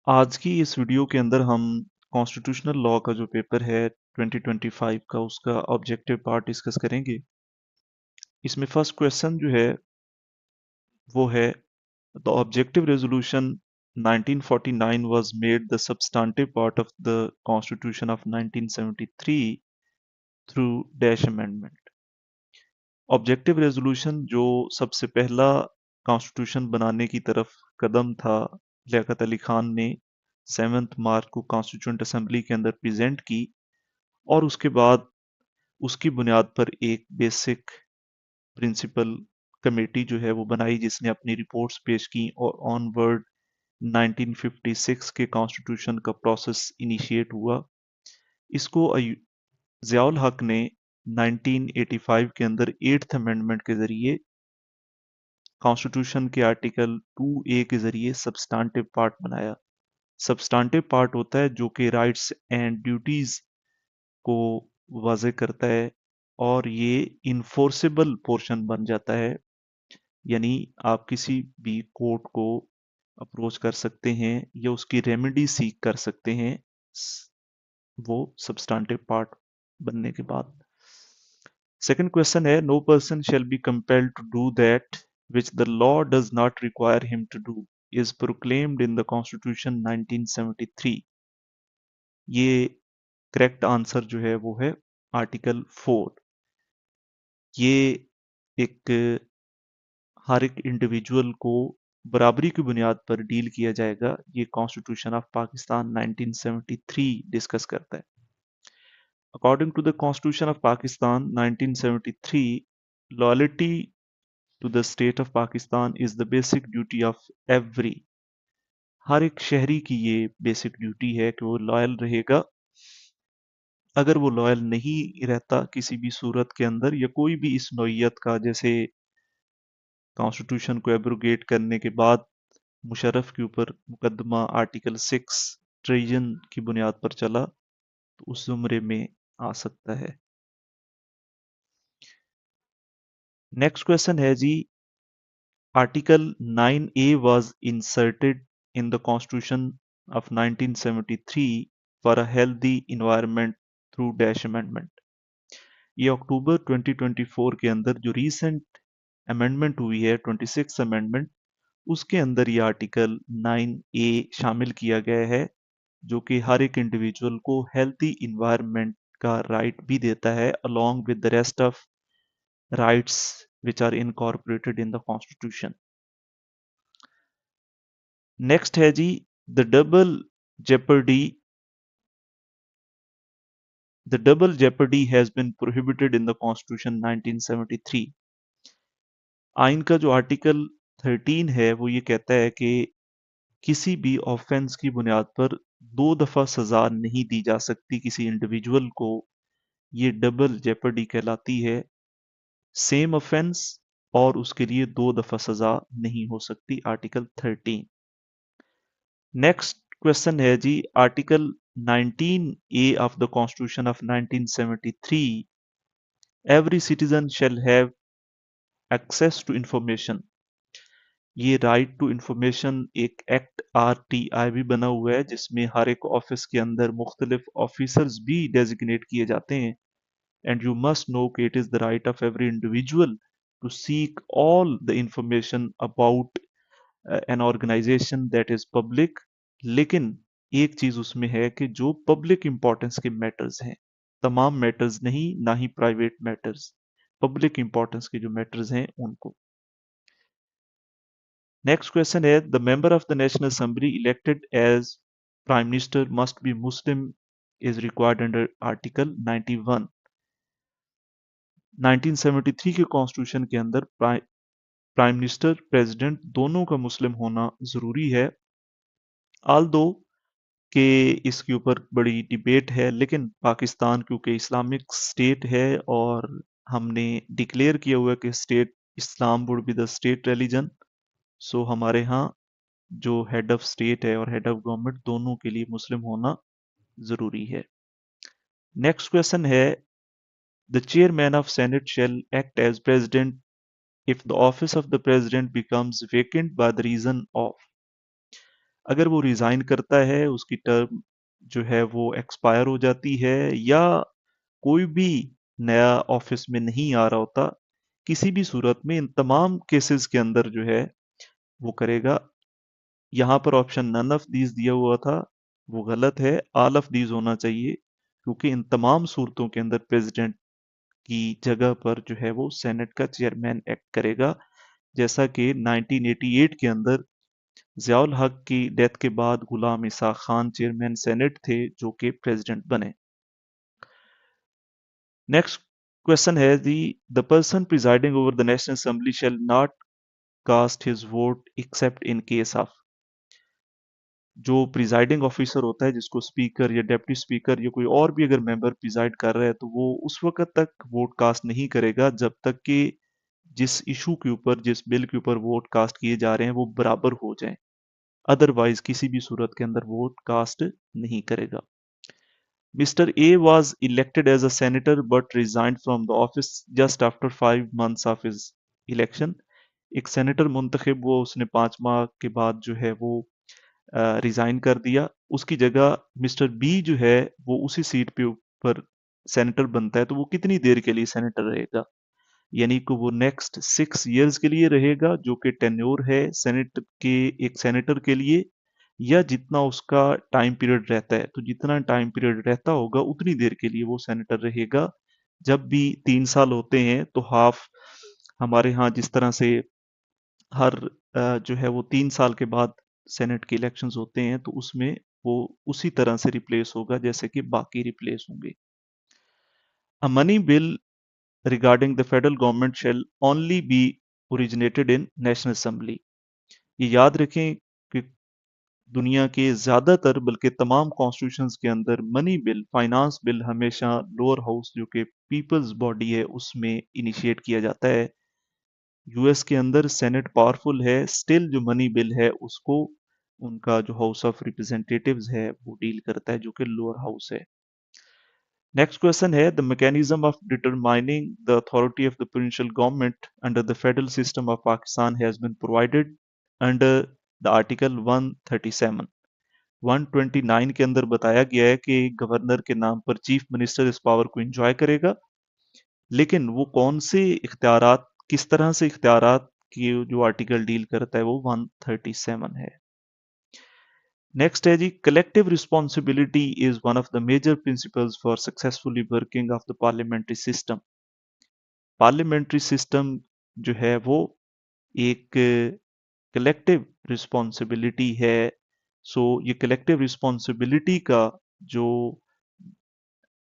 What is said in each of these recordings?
आज की इस वीडियो के अंदर हम कॉन्स्टिट्यूशनल लॉ का जो पेपर है 2025 का उसका ऑब्जेक्टिव पार्ट डिस्कस करेंगे। इसमें फर्स्ट क्वेश्चन जो है वो है the objective resolution 1949 was made the substantive part of the constitution of 1973 through dash amendment. Objective resolution जो सबसे पहला कॉन्स्टिट्यूशन बनाने की तरफ कदम था, लियाकत अली खान ने 7 मार्च को कॉन्स्टिट्यूंट असेंबली के अंदर प्रेजेंट की और उसके बाद उसकी बुनियाद पर एक बेसिक प्रिंसिपल कमेटी जो है वो बनाई जिसने अपनी रिपोर्ट्स पेश की और ऑनवर्ड 1956 के कॉन्स्टिट्यूशन का प्रोसेस इनिशिएट हुआ। इसको ज़ियाउल हक ने 1985 के अंदर 8th अमेंडमेंट के जरिए कॉन्स्टिट्यूशन के आर्टिकल 2A के जरिए सब्सटेंटिव पार्ट बनाया। सब्सटेंटिव पार्ट होता है जो कि राइट्स एंड ड्यूटीज को वाज़ेह करता है और ये इन्फोर्सेबल पोर्शन बन जाता है, यानी आप किसी भी कोर्ट को अप्रोच कर सकते हैं या उसकी रेमेडी सीख कर सकते हैं वो सब्सटेंटिव पार्ट बनने के बाद। सेकंड क्वेश्चन है no person shall be compelled to do that which the law does not require him to do is proclaimed in the Constitution 1973। ये करेक्ट आंसर जो है वो है आर्टिकल 4। ये एक हर एक इंडिविजुअल को बराबरी की बुनियाद पर डील किया जाएगा, ये कॉन्स्टिट्यूशन ऑफ पाकिस्तान 1973 डिस्कस करता है। According to the constitution of Pakistan 1973, loyalty to the state of Pakistan is the basic duty of every. हर एक शहरी की ये बेसिक ड्यूटी है कि वो लॉयल रहेगा। अगर वो लॉयल नहीं रहता किसी भी सूरत के अंदर या कोई भी इस नौइयत का, जैसे कॉन्स्टिट्यूशन को एब्रोगेट करने के बाद मुशर्रफ के ऊपर मुकदमा आर्टिकल 6 ट्रेजन की बुनियाद पर चला, तो उस जुमरे में आ सकता है। नेक्स्ट क्वेश्चन है जी, article 9A was inserted in the constitution of 1973 for a healthy environment through dash amendment. ये अक्टूबर 2024 के अंदर जो रीसेंट अमेंडमेंट हुई है 26 अमेंडमेंट, उसके अंदर ये आर्टिकल 9A शामिल किया गया है जो कि हर एक इंडिविजुअल को हेल्थी इन्वायरमेंट का राइट भी देता है along with the rest of rights which are incorporated in the constitution. Next है जी, the double jeopardy the double jeopardy has been prohibited in the constitution 1973। आइन का जो आर्टिकल 13 है वो ये कहता है कि किसी भी ऑफेंस की बुनियाद पर 2 दफा सजा नहीं दी जा सकती किसी इंडिविजुअल को। ये डबल जेपर्डी कहलाती है। सेम ऑफेंस और उसके लिए 2 दफा सजा नहीं हो सकती, आर्टिकल 13। नेक्स्ट क्वेश्चन है जी, article 19A of the constitution of 1973, every citizen shall have access to information. ये राइट टू इंफॉर्मेशन एक एक्ट RTI भी बना हुआ है जिसमें हर एक ऑफिस के अंदर मुख्तलिफ ऑफिसर्स भी डेजिग्नेट किए जाते हैं। एंड यू मस्ट नो कि it is the right of every individual to seek all the information about an organization that is public. लेकिन एक चीज उसमें है कि जो पब्लिक इंपॉर्टेंस के मैटर्स हैं, तमाम मैटर्स नहीं, ना ही प्राइवेट मैटर्स, पब्लिक इंपॉर्टेंस के जो मैटर्स हैं उनको। नेक्स्ट क्वेश्चन है, the member of the national assembly elected as prime minister must be Muslim is required under article 91। 1973 के कॉन्स्टिट्यूशन के अंदर प्राइम मिनिस्टर प्रेसिडेंट दोनों का मुस्लिम होना जरूरी है। आल्दो कि इसके ऊपर बड़ी डिबेट है, लेकिन पाकिस्तान क्योंकि इस्लामिक स्टेट है और हमने डिक्लेयर किया हुआ है कि state Islam would be the state religion, so हमारे यहाँ जो हेड ऑफ स्टेट है और हेड ऑफ गवर्नमेंट दोनों के लिए मुस्लिम होना जरूरी है। नेक्स्ट क्वेश्चन है, the chairman of senate shall act as president if the office of the president becomes vacant by the reason of। अगर वो रिजाइन करता है, उसकी टर्म जो है वो एक्सपायर हो जाती है, या कोई भी नया ऑफिस में नहीं आ रहा होता, किसी भी सूरत में इन तमाम केसेस के अंदर जो है वो करेगा। यहाँ पर ऑप्शन नन ऑफ दीज दिया हुआ था, वो गलत है, ऑल ऑफ दीज होना चाहिए, क्योंकि इन तमाम सूरतों के अंदर प्रेसिडेंट की जगह पर जो है वो सेनेट का चेयरमैन एक्ट करेगा, जैसा कि 1988 के अंदर ज़ियाउल हक की डेथ के बाद गुलाम इसा खान चेयरमैन सेनेट थे, जो कि प्रेसिडेंट बने। नेक्स्ट क्वेश्चन है the person presiding over the national assembly shall not cast his vote except in case of. जो प्रिजाइडिंग ऑफिसर होता है, जिसको स्पीकर या डेप्टी स्पीकर या कोई और भी अगर मेंबर प्रिजाइड कर रहा है, तो वो उस वक्त तक वोट कास्ट नहीं करेगा जब तक कि जिस इशू के ऊपर, जिस बिल के ऊपर वोट कास्ट किए जा रहे हैं वो बराबर हो जाएं। अदरवाइज किसी भी सूरत के अंदर वोट कास्ट नहीं करेगा। Mister A was elected as a senator but resigned from the office just after 5 months of his election। एक सेनेटर मुंतखब हुआ, उसने 5 माह के बाद जो है वो रिजाइन कर दिया। उसकी जगह मिस्टर बी जो है वो उसी सीट पे ऊपर सेनेटर बनता है, तो वो कितनी देर के लिए सेनेटर रहेगा? यानी कि वो नेक्स्ट 6 ईयर्स के लिए रहेगा, जो कि टेन्योर है सेनेट के, एक सेनेटर के लिए, या जितना उसका टाइम पीरियड रहता है। तो जितना टाइम पीरियड रहता होगा उतनी देर के लिए वो सेनेटर रहेगा। जब भी 3 साल होते हैं तो हाफ, हमारे यहाँ जिस तरह से हर जो है वो 3 साल के बाद सेनेट के इलेक्शंस होते हैं, तो उसमें वो उसी तरह से रिप्लेस होगा जैसे कि बाकी रिप्लेस होंगे। A money bill regarding the federal government shall only be originated in national assembly। ये याद रखें कि दुनिया के ज्यादातर, बल्कि तमाम कॉन्स्टिट्यूशंस के अंदर मनी बिल, फाइनेंस बिल हमेशा लोअर हाउस, जो कि पीपल्स बॉडी है, उसमें इनिशिएट किया जाता है। यूएस के अंदर सेनेट पावरफुल है, स्टिल जो मनी बिल है उसको उनका जो हाउस ऑफ रिप्रेजेंटेटिव्स है वो डील करता है, जो कि लोअर हाउस है। नेक्स्ट क्वेश्चन है the mechanism of determining the authority of the provincial government under the federal system of Pakistan has been provided under the article 137। 129 के अंदर बताया गया है कि गवर्नर के नाम पर चीफ मिनिस्टर इस पावर को एंजॉय करेगा, लेकिन वो कौन से इख्तियारात, किस तरह से इख्तियारात की जो आर्टिकल डील करता है वो 137 है। नेक्स्ट है जी, collective responsibility is one of the major principles for successfully working of the parliamentary system. Parliamentary system जो है वो एक कलेक्टिव रिस्पॉन्सिबिलिटी है। सो ये कलेक्टिव रिस्पॉन्सिबिलिटी का जो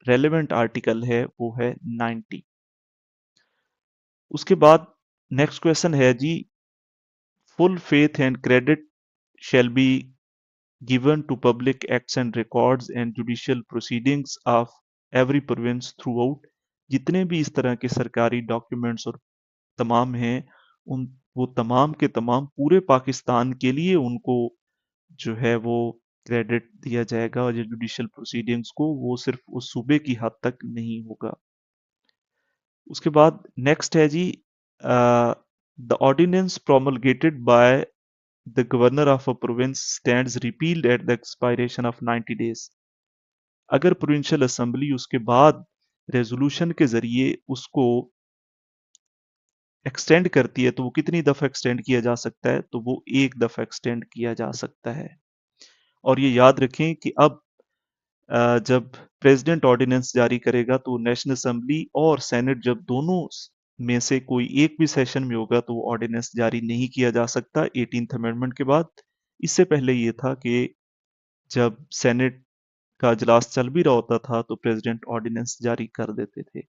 रेलेवेंट आर्टिकल है वो है 90। उसके बाद नेक्स्ट क्वेश्चन है जी, full faith and credit shall be given to public acts and records and judicial proceedings of every province throughout। जितने भी इस तरह के सरकारी डॉक्यूमेंट्स और तमाम हैं, उन वो तमाम के तमाम पूरे पाकिस्तान के लिए उनको जो है वो क्रेडिट दिया जाएगा, और जो जुडिशियल प्रोसीडिंग्स को, वो सिर्फ उस सूबे की हद तक नहीं होगा। उसके बाद नेक्स्ट है जी, the ordinance promulgated by the governor of a province stands repealed at the expiration of 90 days। अगर प्रोविंशियल असेंबली उसके बाद रेजोल्यूशन के जरिए उसको एक्सटेंड करती है, तो वो कितनी दफा एक्सटेंड किया जा सकता है? तो वो एक दफा एक्सटेंड किया जा सकता है। और ये याद रखें कि अब जब प्रेसिडेंट ऑर्डिनेंस जारी करेगा, तो नेशनल असेंबली और सेनेट जब दोनों में से कोई एक भी सेशन में होगा, तो वो ऑर्डिनेंस जारी नहीं किया जा सकता 18th अमेंडमेंट के बाद। इससे पहले ये था कि जब सेनेट का इजलास चल भी रहा होता था तो प्रेसिडेंट ऑर्डिनेंस जारी कर देते थे।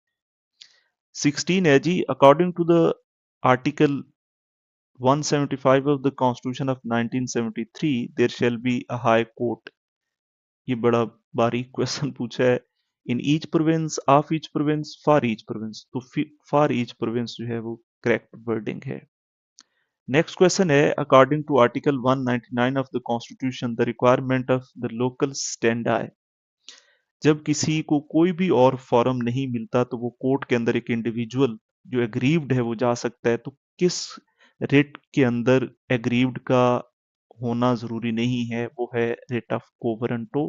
16 है जी, according to the article 175 of the constitution of 1973 there shall be a high court. ये बड़ा बारीक क्वेश्चन पूछा है। In each province, of each province, for each province. तो फॉर ईच प्रोविंस जो है वो करेक्ट वर्डिंग है। नेक्स्ट क्वेश्चन है, according to article 199 of the constitution the requirement of the local stand आए। जब किसी को कोई भी और फॉरम नहीं मिलता, तो वो कोर्ट के अंदर एक इंडिविजुअल जो एग्रीव्ड है वो जा सकता है। तो किस रेट के अंदर एग्रीव्ड का होना ज़रूरी नहीं है, वो है रिट ऑफ क्वो वारंटो।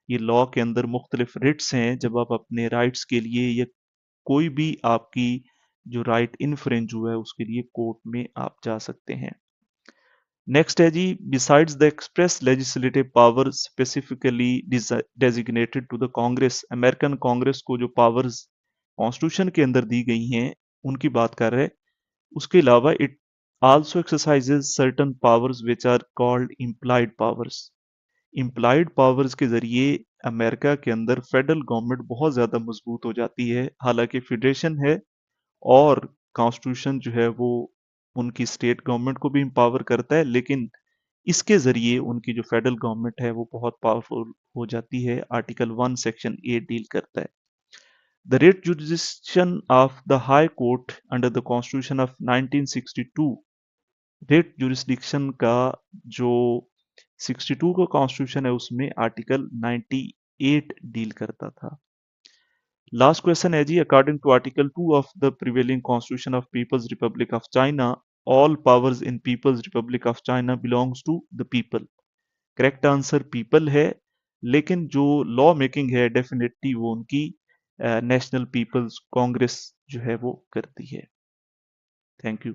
ये लॉ के अंदर मुख्तलिफ रिट्स हैं जब आप अपने राइट्स के लिए या कोई भी आपकी जो राइट इन्फ्रिंज हुआ है उसके लिए कोर्ट में आप जा सकते हैं। नेक्स्ट है जी, besides the express legislative power specifically designated to the congress, American congress को जो पावर्स कॉन्स्टिट्यूशन के अंदर दी गई हैं उनकी बात कर रहे हैं। उसके अलावा it also exercises certain powers which are called implied powers. Implied powers के जरिए अमेरिका के अंदर फेडरल गवर्नमेंट बहुत ज्यादा मजबूत हो जाती है। हालांकि फेडरेशन है और कॉन्स्टिट्यूशन जो है वो उनकी स्टेट गवर्नमेंट को भी एम्पावर करता है, लेकिन इसके जरिए उनकी जो फेडरल गवर्नमेंट है वो बहुत पावरफुल हो जाती है। आर्टिकल 1 सेक्शन 8 डील करता है। The writ jurisdiction of the High Court under the Constitution of 1962, writ jurisdiction का जो 62 का कॉन्स्टिट्यूशन है उसमें आर्टिकल 98 डील करता था। लास्ट क्वेश्चन है जी, according to article 2 of the prevailing constitution of people's republic of China, all powers in people's republic of China belongs to the people. Correct answer people है, लेकिन जो law making है definitely वो उनकी national peoples Congress जो है वो करती है। Thank you.